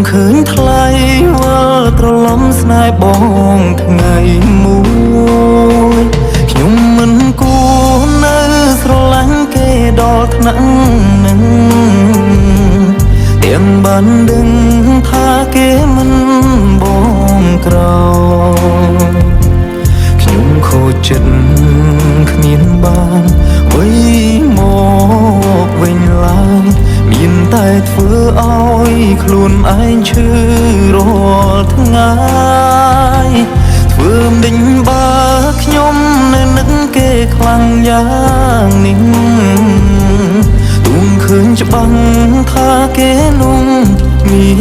ឃើញថ្លៃវិលត្រឡំស្នេហ៍បងថ្ងៃមួយខ្ញុំមិនគួរនៅស្រឡាញ់គេដល់ថ្នាក់នឹងទាំងបានដឹងថាគេមិនបងក្រខ្ញុំខូចចិត្តគ្មានបានវិមកវិញឡើយមានតែធ្វើឲ្យខ្លួនឯងឈឺរាល់ថ្ងៃធ្វើមិនដេញបើខ្ញុំនៅនឹកគេខ្លាំងយ៉ាងនេះទួងឃើញច្បាស់ថាគេនោះមាន